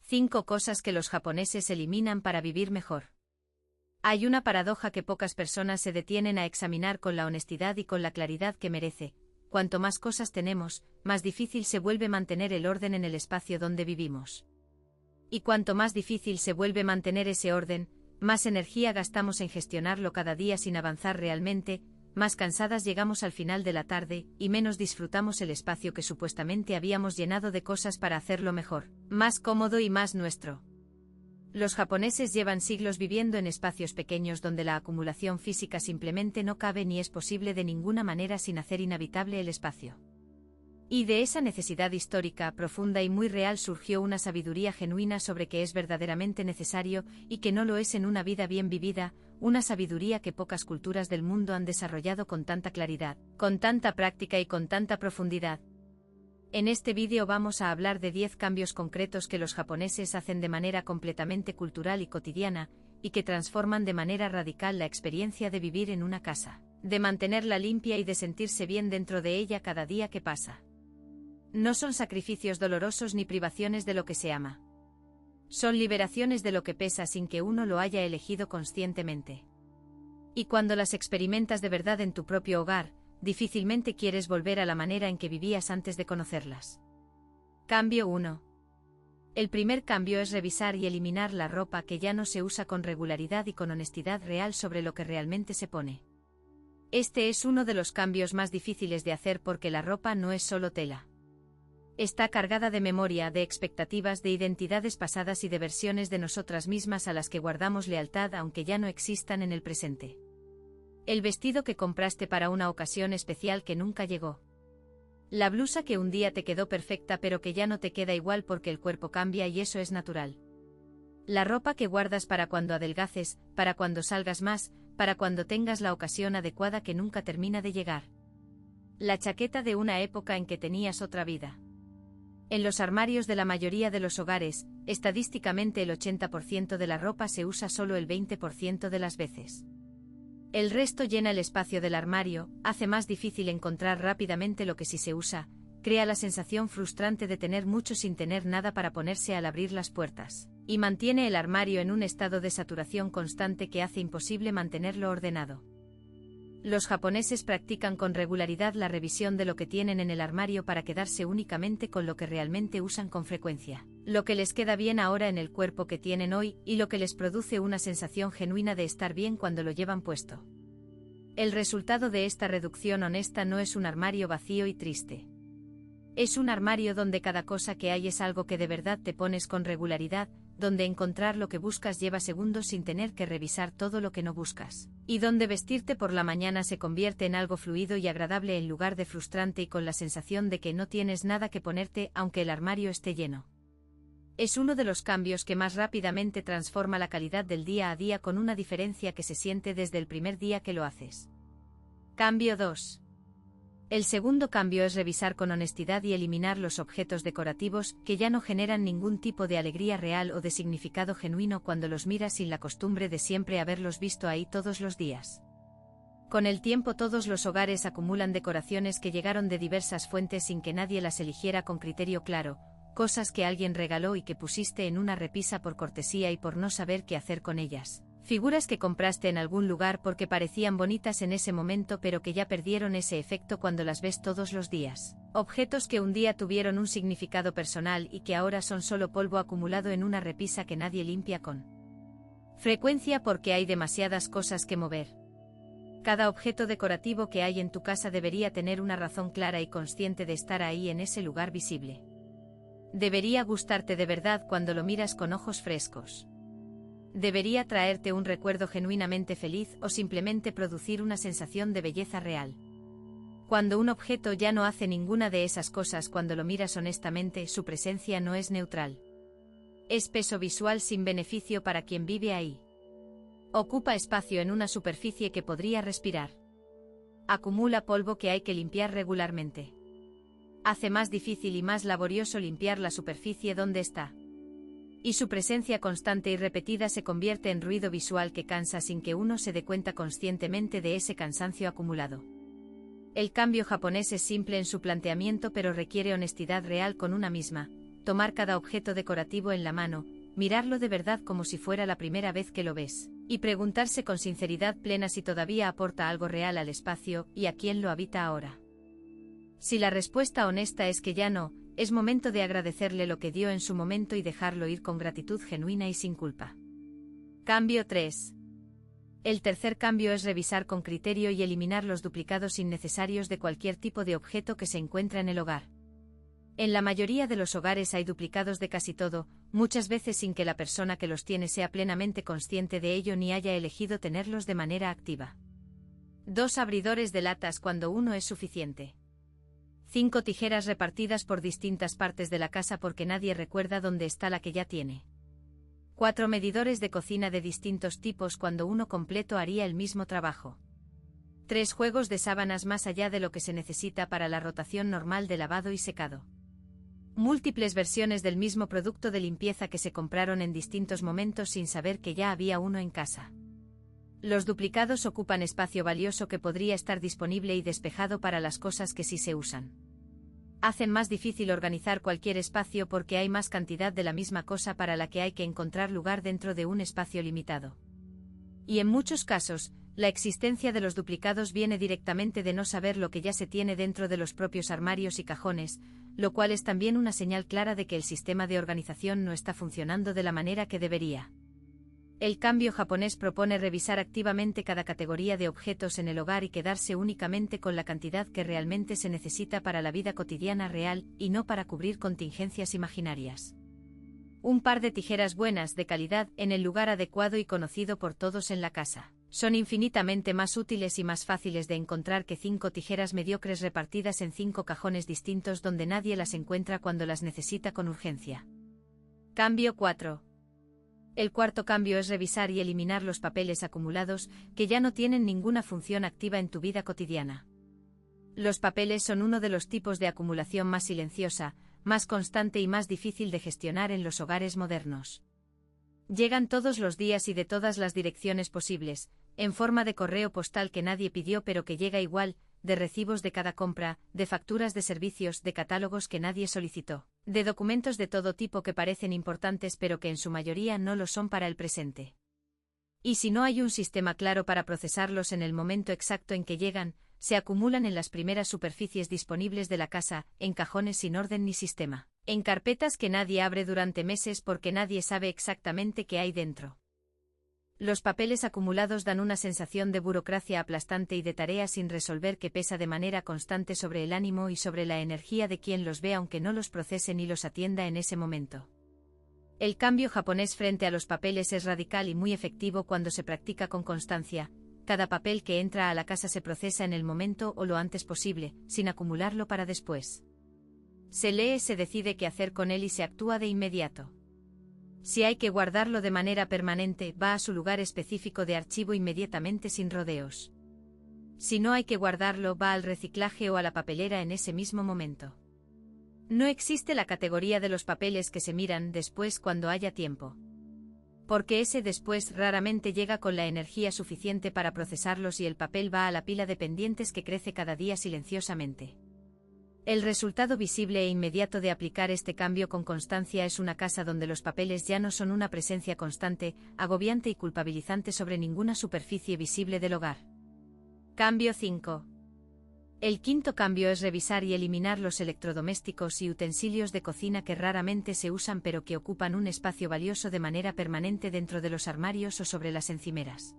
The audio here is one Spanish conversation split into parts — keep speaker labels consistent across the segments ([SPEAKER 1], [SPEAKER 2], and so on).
[SPEAKER 1] 5 cosas que los japoneses eliminan para vivir mejor. Hay una paradoja que pocas personas se detienen a examinar con la honestidad y con la claridad que merece. Cuanto más cosas tenemos, más difícil se vuelve mantener el orden en el espacio donde vivimos. Y cuanto más difícil se vuelve mantener ese orden, más energía gastamos en gestionarlo cada día sin avanzar realmente, más cansadas llegamos al final de la tarde, y menos disfrutamos el espacio que supuestamente habíamos llenado de cosas para hacerlo mejor, más cómodo y más nuestro. Los japoneses llevan siglos viviendo en espacios pequeños donde la acumulación física simplemente no cabe ni es posible de ninguna manera sin hacer inhabitable el espacio. Y de esa necesidad histórica, profunda y muy real surgió una sabiduría genuina sobre qué es verdaderamente necesario y que no lo es en una vida bien vivida, una sabiduría que pocas culturas del mundo han desarrollado con tanta claridad, con tanta práctica y con tanta profundidad. En este vídeo vamos a hablar de 10 cambios concretos que los japoneses hacen de manera completamente cultural y cotidiana, y que transforman de manera radical la experiencia de vivir en una casa, de mantenerla limpia y de sentirse bien dentro de ella cada día que pasa. No son sacrificios dolorosos ni privaciones de lo que se ama. Son liberaciones de lo que pesa sin que uno lo haya elegido conscientemente. Y cuando las experimentas de verdad en tu propio hogar, difícilmente quieres volver a la manera en que vivías antes de conocerlas. Cambio 1. El primer cambio es revisar y eliminar la ropa que ya no se usa con regularidad y con honestidad real sobre lo que realmente se pone. Este es uno de los cambios más difíciles de hacer porque la ropa no es solo tela. Está cargada de memoria, de expectativas, de identidades pasadas y de versiones de nosotras mismas a las que guardamos lealtad aunque ya no existan en el presente. El vestido que compraste para una ocasión especial que nunca llegó. La blusa que un día te quedó perfecta pero que ya no te queda igual porque el cuerpo cambia y eso es natural. La ropa que guardas para cuando adelgaces, para cuando salgas más, para cuando tengas la ocasión adecuada que nunca termina de llegar. La chaqueta de una época en que tenías otra vida. En los armarios de la mayoría de los hogares, estadísticamente el 80% de la ropa se usa solo el 20% de las veces. El resto llena el espacio del armario, hace más difícil encontrar rápidamente lo que sí se usa, crea la sensación frustrante de tener mucho sin tener nada para ponerse al abrir las puertas, y mantiene el armario en un estado de saturación constante que hace imposible mantenerlo ordenado. Los japoneses practican con regularidad la revisión de lo que tienen en el armario para quedarse únicamente con lo que realmente usan con frecuencia, lo que les queda bien ahora en el cuerpo que tienen hoy y lo que les produce una sensación genuina de estar bien cuando lo llevan puesto. El resultado de esta reducción honesta no es un armario vacío y triste. Es un armario donde cada cosa que hay es algo que de verdad te pones con regularidad, donde encontrar lo que buscas lleva segundos sin tener que revisar todo lo que no buscas, y donde vestirte por la mañana se convierte en algo fluido y agradable en lugar de frustrante y con la sensación de que no tienes nada que ponerte aunque el armario esté lleno. Es uno de los cambios que más rápidamente transforma la calidad del día a día con una diferencia que se siente desde el primer día que lo haces. Cambio 2. El segundo cambio es revisar con honestidad y eliminar los objetos decorativos que ya no generan ningún tipo de alegría real o de significado genuino cuando los miras sin la costumbre de siempre haberlos visto ahí todos los días. Con el tiempo todos los hogares acumulan decoraciones que llegaron de diversas fuentes sin que nadie las eligiera con criterio claro, cosas que alguien regaló y que pusiste en una repisa por cortesía y por no saber qué hacer con ellas. Figuras que compraste en algún lugar porque parecían bonitas en ese momento pero que ya perdieron ese efecto cuando las ves todos los días. Objetos que un día tuvieron un significado personal y que ahora son solo polvo acumulado en una repisa que nadie limpia con frecuencia porque hay demasiadas cosas que mover. Cada objeto decorativo que hay en tu casa debería tener una razón clara y consciente de estar ahí en ese lugar visible. Debería gustarte de verdad cuando lo miras con ojos frescos. Debería traerte un recuerdo genuinamente feliz o simplemente producir una sensación de belleza real. Cuando un objeto ya no hace ninguna de esas cosas cuando lo miras honestamente, su presencia no es neutral. Es peso visual sin beneficio para quien vive ahí. Ocupa espacio en una superficie que podría respirar. Acumula polvo que hay que limpiar regularmente. Hace más difícil y más laborioso limpiar la superficie donde está. Y su presencia constante y repetida se convierte en ruido visual que cansa sin que uno se dé cuenta conscientemente de ese cansancio acumulado. El cambio japonés es simple en su planteamiento pero requiere honestidad real con una misma, tomar cada objeto decorativo en la mano, mirarlo de verdad como si fuera la primera vez que lo ves, y preguntarse con sinceridad plena si todavía aporta algo real al espacio y a quién lo habita ahora. Si la respuesta honesta es que ya no, es momento de agradecerle lo que dio en su momento y dejarlo ir con gratitud genuina y sin culpa. Cambio 3. El tercer cambio es revisar con criterio y eliminar los duplicados innecesarios de cualquier tipo de objeto que se encuentra en el hogar. En la mayoría de los hogares hay duplicados de casi todo, muchas veces sin que la persona que los tiene sea plenamente consciente de ello ni haya elegido tenerlos de manera activa. 2 abridores de latas cuando uno es suficiente. 5 tijeras repartidas por distintas partes de la casa porque nadie recuerda dónde está la que ya tiene. 4 medidores de cocina de distintos tipos cuando uno completo haría el mismo trabajo. 3 juegos de sábanas más allá de lo que se necesita para la rotación normal de lavado y secado. Múltiples versiones del mismo producto de limpieza que se compraron en distintos momentos sin saber que ya había uno en casa. Los duplicados ocupan espacio valioso que podría estar disponible y despejado para las cosas que sí se usan. Hacen más difícil organizar cualquier espacio porque hay más cantidad de la misma cosa para la que hay que encontrar lugar dentro de un espacio limitado. Y en muchos casos, la existencia de los duplicados viene directamente de no saber lo que ya se tiene dentro de los propios armarios y cajones, lo cual es también una señal clara de que el sistema de organización no está funcionando de la manera que debería. El cambio japonés propone revisar activamente cada categoría de objetos en el hogar y quedarse únicamente con la cantidad que realmente se necesita para la vida cotidiana real y no para cubrir contingencias imaginarias. Un par de tijeras buenas de calidad en el lugar adecuado y conocido por todos en la casa. Son infinitamente más útiles y más fáciles de encontrar que 5 tijeras mediocres repartidas en 5 cajones distintos donde nadie las encuentra cuando las necesita con urgencia. Cambio 4. El cuarto cambio es revisar y eliminar los papeles acumulados que ya no tienen ninguna función activa en tu vida cotidiana. Los papeles son uno de los tipos de acumulación más silenciosa, más constante y más difícil de gestionar en los hogares modernos. Llegan todos los días y de todas las direcciones posibles, en forma de correo postal que nadie pidió pero que llega igual, de recibos de cada compra, de facturas de servicios, de catálogos que nadie solicitó, de documentos de todo tipo que parecen importantes pero que en su mayoría no lo son para el presente. Y si no hay un sistema claro para procesarlos en el momento exacto en que llegan, se acumulan en las primeras superficies disponibles de la casa, en cajones sin orden ni sistema, en carpetas que nadie abre durante meses porque nadie sabe exactamente qué hay dentro. Los papeles acumulados dan una sensación de burocracia aplastante y de tarea sin resolver que pesa de manera constante sobre el ánimo y sobre la energía de quien los ve aunque no los procese ni los atienda en ese momento. El cambio japonés frente a los papeles es radical y muy efectivo cuando se practica con constancia. Cada papel que entra a la casa se procesa en el momento o lo antes posible, sin acumularlo para después. Se lee, se decide qué hacer con él y se actúa de inmediato. Si hay que guardarlo de manera permanente, va a su lugar específico de archivo inmediatamente sin rodeos. Si no hay que guardarlo, va al reciclaje o a la papelera en ese mismo momento. No existe la categoría de los papeles que se miran después cuando haya tiempo. Porque ese después raramente llega con la energía suficiente para procesarlos y el papel va a la pila de pendientes que crece cada día silenciosamente. El resultado visible e inmediato de aplicar este cambio con constancia es una casa donde los papeles ya no son una presencia constante, agobiante y culpabilizante sobre ninguna superficie visible del hogar. Cambio 5. El quinto cambio es revisar y eliminar los electrodomésticos y utensilios de cocina que raramente se usan pero que ocupan un espacio valioso de manera permanente dentro de los armarios o sobre las encimeras.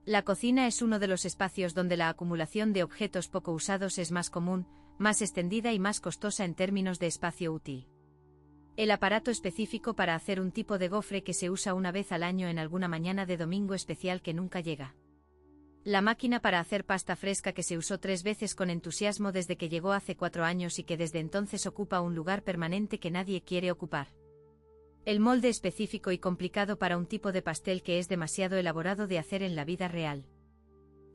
[SPEAKER 1] La cocina es uno de los espacios donde la acumulación de objetos poco usados es más común, más extendida y más costosa en términos de espacio útil. El aparato específico para hacer un tipo de gofre que se usa una vez al año en alguna mañana de domingo especial que nunca llega. La máquina para hacer pasta fresca que se usó 3 veces con entusiasmo desde que llegó hace 4 años y que desde entonces ocupa un lugar permanente que nadie quiere ocupar. El molde específico y complicado para un tipo de pastel que es demasiado elaborado de hacer en la vida real.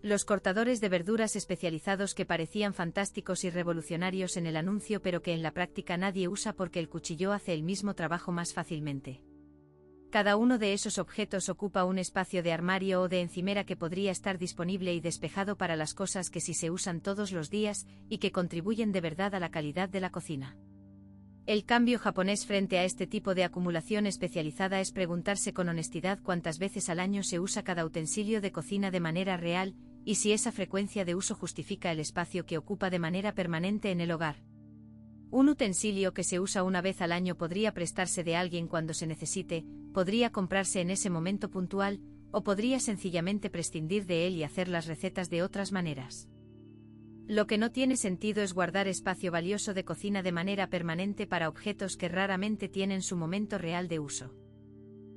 [SPEAKER 1] Los cortadores de verduras especializados que parecían fantásticos y revolucionarios en el anuncio pero que en la práctica nadie usa porque el cuchillo hace el mismo trabajo más fácilmente. Cada uno de esos objetos ocupa un espacio de armario o de encimera que podría estar disponible y despejado para las cosas que sí se usan todos los días y que contribuyen de verdad a la calidad de la cocina. El cambio japonés frente a este tipo de acumulación especializada es preguntarse con honestidad cuántas veces al año se usa cada utensilio de cocina de manera real, y si esa frecuencia de uso justifica el espacio que ocupa de manera permanente en el hogar. Un utensilio que se usa una vez al año podría prestarse de alguien cuando se necesite, podría comprarse en ese momento puntual, o podría sencillamente prescindir de él y hacer las recetas de otras maneras. Lo que no tiene sentido es guardar espacio valioso de cocina de manera permanente para objetos que raramente tienen su momento real de uso.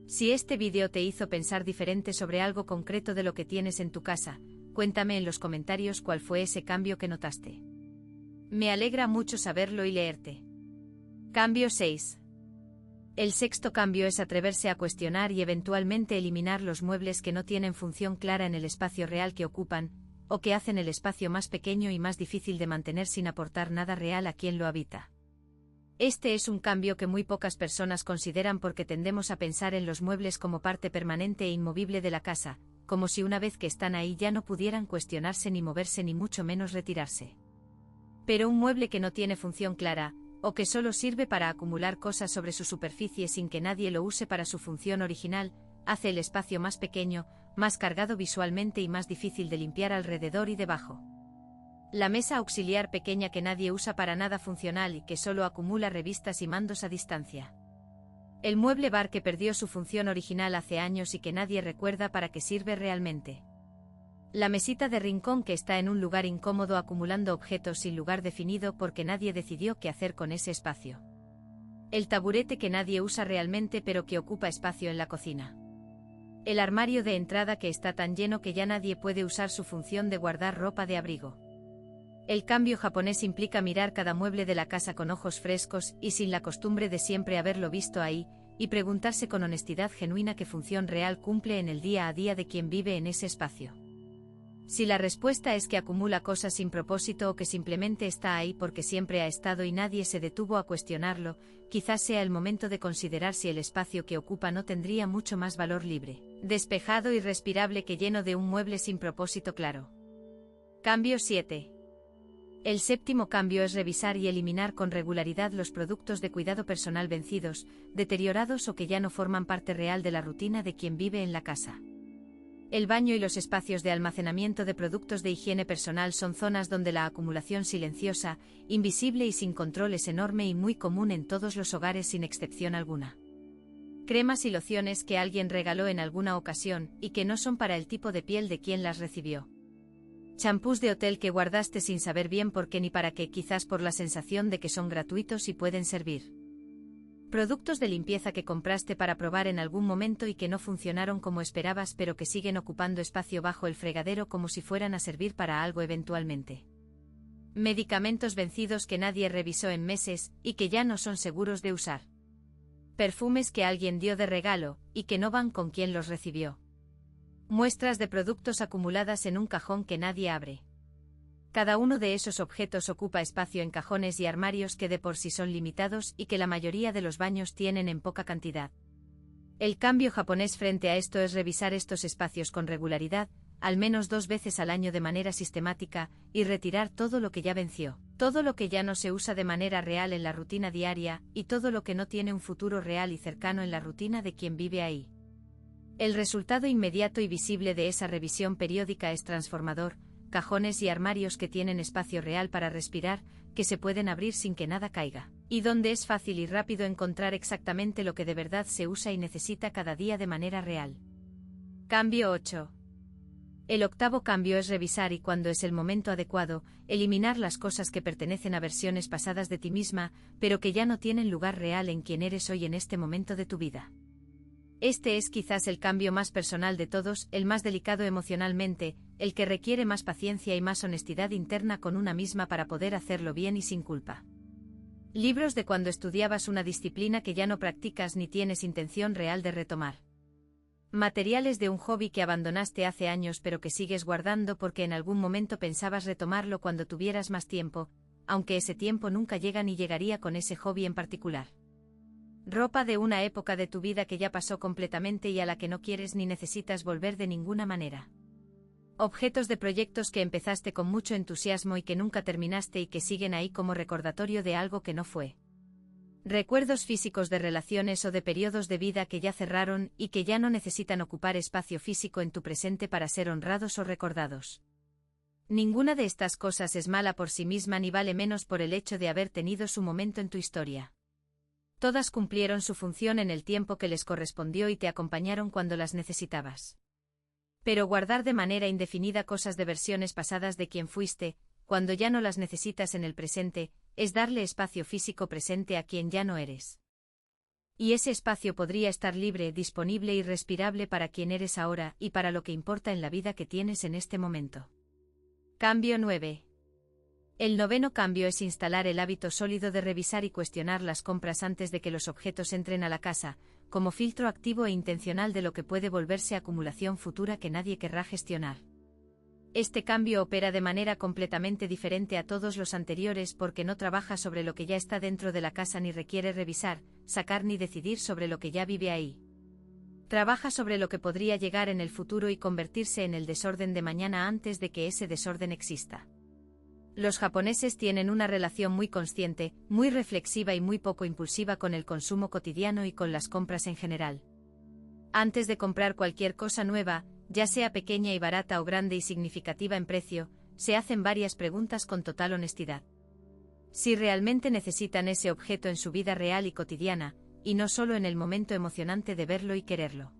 [SPEAKER 1] Si este vídeo te hizo pensar diferente sobre algo concreto de lo que tienes en tu casa, cuéntame en los comentarios cuál fue ese cambio que notaste. Me alegra mucho saberlo y leerte. Cambio 6. El sexto cambio es atreverse a cuestionar y eventualmente eliminar los muebles que no tienen función clara en el espacio real que ocupan, o que hacen el espacio más pequeño y más difícil de mantener sin aportar nada real a quien lo habita. Este es un cambio que muy pocas personas consideran porque tendemos a pensar en los muebles como parte permanente e inmovible de la casa, como si una vez que están ahí ya no pudieran cuestionarse ni moverse ni mucho menos retirarse. Pero un mueble que no tiene función clara, o que solo sirve para acumular cosas sobre su superficie sin que nadie lo use para su función original, hace el espacio más pequeño, más cargado visualmente y más difícil de limpiar alrededor y debajo. La mesa auxiliar pequeña que nadie usa para nada funcional y que solo acumula revistas y mandos a distancia. El mueble bar que perdió su función original hace años y que nadie recuerda para qué sirve realmente. La mesita de rincón que está en un lugar incómodo acumulando objetos sin lugar definido porque nadie decidió qué hacer con ese espacio. El taburete que nadie usa realmente pero que ocupa espacio en la cocina. El armario de entrada que está tan lleno que ya nadie puede usar su función de guardar ropa de abrigo. El cambio japonés implica mirar cada mueble de la casa con ojos frescos y sin la costumbre de siempre haberlo visto ahí, y preguntarse con honestidad genuina qué función real cumple en el día a día de quien vive en ese espacio. Si la respuesta es que acumula cosas sin propósito o que simplemente está ahí porque siempre ha estado y nadie se detuvo a cuestionarlo, quizás sea el momento de considerar si el espacio que ocupa no tendría mucho más valor libre, despejado y respirable que lleno de un mueble sin propósito claro. Cambio 7. El séptimo cambio es revisar y eliminar con regularidad los productos de cuidado personal vencidos, deteriorados o que ya no forman parte real de la rutina de quien vive en la casa. El baño y los espacios de almacenamiento de productos de higiene personal son zonas donde la acumulación silenciosa, invisible y sin control es enorme y muy común en todos los hogares sin excepción alguna. Cremas y lociones que alguien regaló en alguna ocasión y que no son para el tipo de piel de quien las recibió. Champús de hotel que guardaste sin saber bien por qué ni para qué, quizás por la sensación de que son gratuitos y pueden servir. Productos de limpieza que compraste para probar en algún momento y que no funcionaron como esperabas pero que siguen ocupando espacio bajo el fregadero como si fueran a servir para algo eventualmente. Medicamentos vencidos que nadie revisó en meses y que ya no son seguros de usar. Perfumes que alguien dio de regalo y que no van con quien los recibió. Muestras de productos acumuladas en un cajón que nadie abre. Cada uno de esos objetos ocupa espacio en cajones y armarios que de por sí son limitados y que la mayoría de los baños tienen en poca cantidad. El cambio japonés frente a esto es revisar estos espacios con regularidad, al menos 2 veces al año de manera sistemática, y retirar todo lo que ya venció, todo lo que ya no se usa de manera real en la rutina diaria, y todo lo que no tiene un futuro real y cercano en la rutina de quien vive ahí. El resultado inmediato y visible de esa revisión periódica es transformador. Cajones y armarios que tienen espacio real para respirar, que se pueden abrir sin que nada caiga, y donde es fácil y rápido encontrar exactamente lo que de verdad se usa y necesita cada día de manera real. Cambio 8. El octavo cambio es revisar y, cuando es el momento adecuado, eliminar las cosas que pertenecen a versiones pasadas de ti misma, pero que ya no tienen lugar real en quien eres hoy en este momento de tu vida. Este es quizás el cambio más personal de todos, el más delicado emocionalmente, el que requiere más paciencia y más honestidad interna con una misma para poder hacerlo bien y sin culpa. Libros de cuando estudiabas una disciplina que ya no practicas ni tienes intención real de retomar. Materiales de un hobby que abandonaste hace años pero que sigues guardando porque en algún momento pensabas retomarlo cuando tuvieras más tiempo, aunque ese tiempo nunca llega ni llegaría con ese hobby en particular. Ropa de una época de tu vida que ya pasó completamente y a la que no quieres ni necesitas volver de ninguna manera. Objetos de proyectos que empezaste con mucho entusiasmo y que nunca terminaste y que siguen ahí como recordatorio de algo que no fue. Recuerdos físicos de relaciones o de periodos de vida que ya cerraron y que ya no necesitan ocupar espacio físico en tu presente para ser honrados o recordados. Ninguna de estas cosas es mala por sí misma ni vale menos por el hecho de haber tenido su momento en tu historia. Todas cumplieron su función en el tiempo que les correspondió y te acompañaron cuando las necesitabas. Pero guardar de manera indefinida cosas de versiones pasadas de quien fuiste, cuando ya no las necesitas en el presente, es darle espacio físico presente a quien ya no eres. Y ese espacio podría estar libre, disponible y respirable para quien eres ahora y para lo que importa en la vida que tienes en este momento. Cambio 9. El noveno cambio es instalar el hábito sólido de revisar y cuestionar las compras antes de que los objetos entren a la casa, como filtro activo e intencional de lo que puede volverse acumulación futura que nadie querrá gestionar. Este cambio opera de manera completamente diferente a todos los anteriores porque no trabaja sobre lo que ya está dentro de la casa ni requiere revisar, sacar ni decidir sobre lo que ya vive ahí. Trabaja sobre lo que podría llegar en el futuro y convertirse en el desorden de mañana antes de que ese desorden exista. Los japoneses tienen una relación muy consciente, muy reflexiva y muy poco impulsiva con el consumo cotidiano y con las compras en general. Antes de comprar cualquier cosa nueva, ya sea pequeña y barata o grande y significativa en precio, se hacen varias preguntas con total honestidad. Si realmente necesitan ese objeto en su vida real y cotidiana, y no solo en el momento emocionante de verlo y quererlo.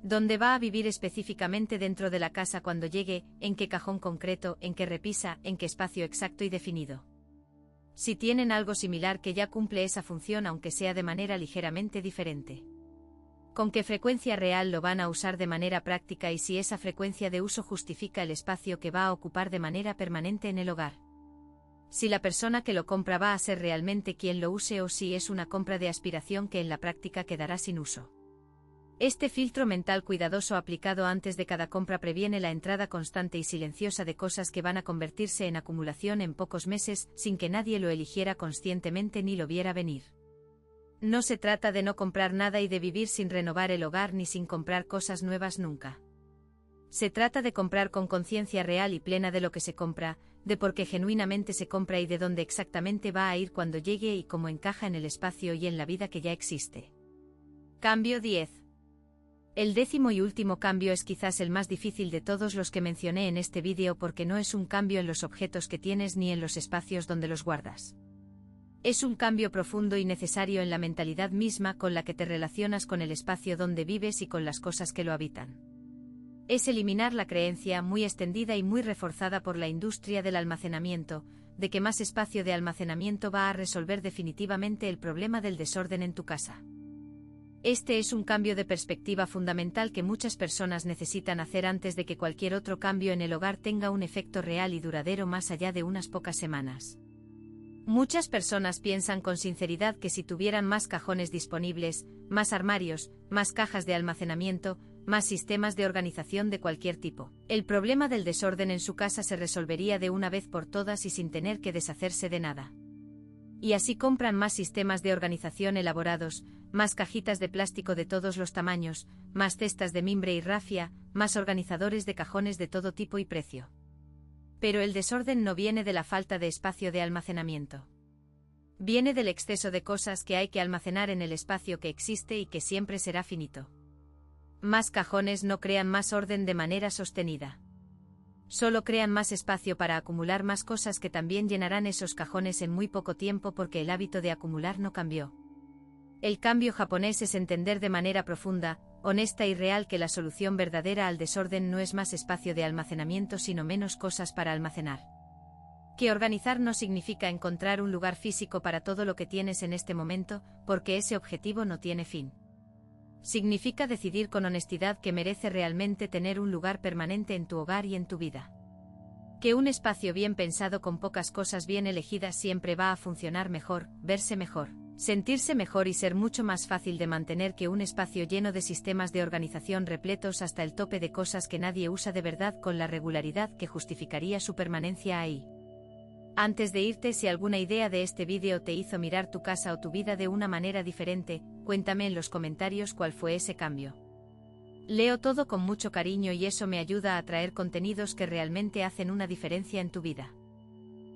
[SPEAKER 1] ¿Dónde va a vivir específicamente dentro de la casa cuando llegue? ¿En qué cajón concreto? ¿En qué repisa? ¿En qué espacio exacto y definido? Si tienen algo similar que ya cumple esa función aunque sea de manera ligeramente diferente. ¿Con qué frecuencia real lo van a usar de manera práctica y si esa frecuencia de uso justifica el espacio que va a ocupar de manera permanente en el hogar? Si la persona que lo compra va a ser realmente quien lo use o si es una compra de aspiración que en la práctica quedará sin uso. Este filtro mental cuidadoso aplicado antes de cada compra previene la entrada constante y silenciosa de cosas que van a convertirse en acumulación en pocos meses sin que nadie lo eligiera conscientemente ni lo viera venir. No se trata de no comprar nada y de vivir sin renovar el hogar ni sin comprar cosas nuevas nunca. Se trata de comprar con conciencia real y plena de lo que se compra, de por qué genuinamente se compra y de dónde exactamente va a ir cuando llegue y cómo encaja en el espacio y en la vida que ya existe. Cambio 10. El 10º y último cambio es quizás el más difícil de todos los que mencioné en este vídeo porque no es un cambio en los objetos que tienes ni en los espacios donde los guardas. Es un cambio profundo y necesario en la mentalidad misma con la que te relacionas con el espacio donde vives y con las cosas que lo habitan. Es eliminar la creencia muy extendida y muy reforzada por la industria del almacenamiento, de que más espacio de almacenamiento va a resolver definitivamente el problema del desorden en tu casa. Este es un cambio de perspectiva fundamental que muchas personas necesitan hacer antes de que cualquier otro cambio en el hogar tenga un efecto real y duradero más allá de unas pocas semanas. Muchas personas piensan con sinceridad que si tuvieran más cajones disponibles, más armarios, más cajas de almacenamiento, más sistemas de organización de cualquier tipo, el problema del desorden en su casa se resolvería de una vez por todas y sin tener que deshacerse de nada. Y así compran más sistemas de organización elaborados, más cajitas de plástico de todos los tamaños, más cestas de mimbre y rafia, más organizadores de cajones de todo tipo y precio. Pero el desorden no viene de la falta de espacio de almacenamiento. Viene del exceso de cosas que hay que almacenar en el espacio que existe y que siempre será finito. Más cajones no crean más orden de manera sostenida. Solo crean más espacio para acumular más cosas que también llenarán esos cajones en muy poco tiempo porque el hábito de acumular no cambió. El cambio japonés es entender de manera profunda, honesta y real que la solución verdadera al desorden no es más espacio de almacenamiento sino menos cosas para almacenar. Que organizar no significa encontrar un lugar físico para todo lo que tienes en este momento, porque ese objetivo no tiene fin. Significa decidir con honestidad que merece realmente tener un lugar permanente en tu hogar y en tu vida. Que un espacio bien pensado con pocas cosas bien elegidas siempre va a funcionar mejor, verse mejor, sentirse mejor y ser mucho más fácil de mantener que un espacio lleno de sistemas de organización repletos hasta el tope de cosas que nadie usa de verdad con la regularidad que justificaría su permanencia ahí. Antes de irte, si alguna idea de este vídeo te hizo mirar tu casa o tu vida de una manera diferente, cuéntame en los comentarios cuál fue ese cambio. Leo todo con mucho cariño y eso me ayuda a traer contenidos que realmente hacen una diferencia en tu vida.